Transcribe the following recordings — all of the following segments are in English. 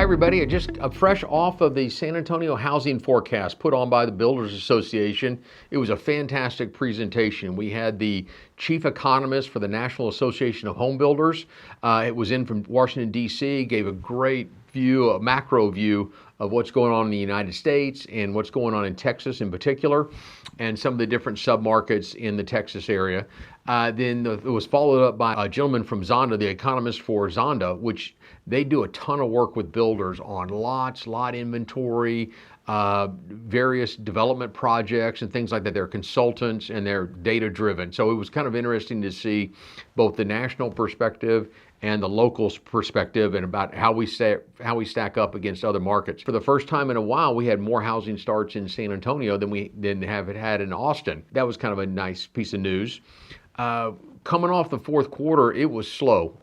everybody. Just fresh off of the San Antonio housing forecast put on by the Builders Association. It was a fantastic presentation. We had the chief economist for the National Association of Home Builders. It was in from Washington, D.C., gave a great view, a macro view of what's going on in the United States and what's going on in Texas in particular, and some of the different submarkets in the Texas area. It was followed up by a gentleman from Zonda, the economist for Zonda, which they do a ton of work with builders on lots, lot inventory, various development projects and things like that. They're consultants and they're data driven. So it was kind of interesting to see both the national perspective and the local perspective and about how we stack up against other markets. For the first time in a while, we had more housing starts in San Antonio than we have had in Austin. That was kind of a nice piece of news. Coming off the fourth quarter, it was slow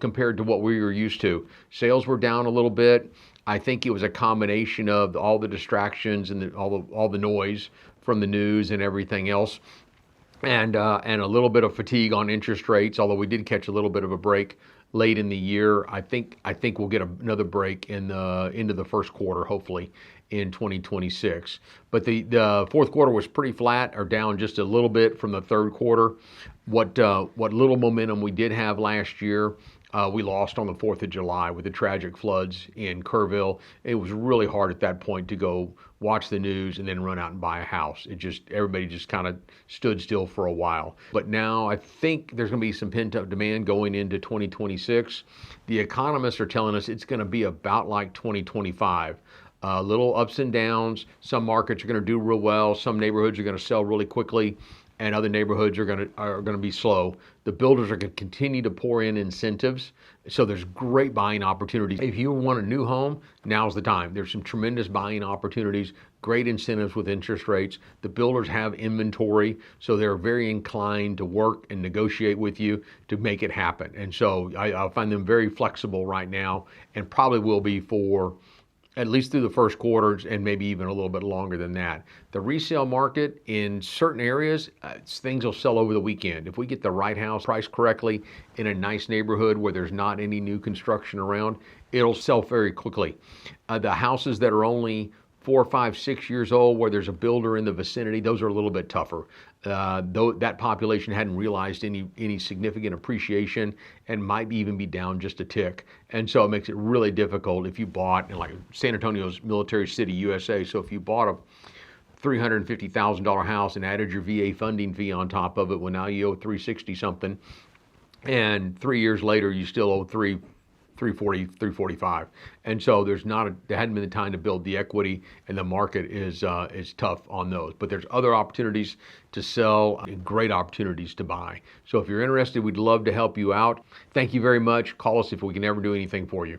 compared to what we were used to. Sales were down a little bit. I think it was a combination of all the distractions and all the noise from the news and everything else, and a little bit of fatigue on interest rates. Although we did catch a little bit of a break late in the year, I think we'll get another break into the first quarter, hopefully in 2026. But the fourth quarter was pretty flat or down just a little bit from the third quarter. What little momentum we did have last year, we lost on the 4th of July with the tragic floods in Kerrville. It was really hard at that point to go watch the news and then run out and buy a house. Everybody just kind of stood still for a while. But now I think there's going to be some pent-up demand going into 2026. The economists are telling us it's going to be about like 2025. Little ups and downs. Some markets are going to do real well. Some neighborhoods are going to sell really quickly, and other neighborhoods are going to be slow. The builders are going to continue to pour in incentives, so there's great buying opportunities. If you want a new home, now's the time. There's some tremendous buying opportunities, great incentives with interest rates. The builders have inventory, so they're very inclined to work and negotiate with you to make it happen. And so I find them very flexible right now, and probably will be for at least through the first quarters and maybe even a little bit longer than that. The resale market in certain areas, things will sell over the weekend. If we get the right house priced correctly in a nice neighborhood where there's not any new construction around, it'll sell very quickly. The houses that are only 4, 5, 6 years old where there's a builder in the vicinity, those are a little bit tougher. Though that population hadn't realized any significant appreciation and might even be down just a tick. And so it makes it really difficult if you bought, like San Antonio's Military City, USA, so if you bought a $350,000 house and added your VA funding fee on top of it, well, now you owe $360 something, and 3 years later you still owe $340, $345, and so there hadn't been the time to build the equity, and the market is tough on those. But there's other opportunities to sell, and great opportunities to buy. So if you're interested, we'd love to help you out. Thank you very much. Call us if we can ever do anything for you.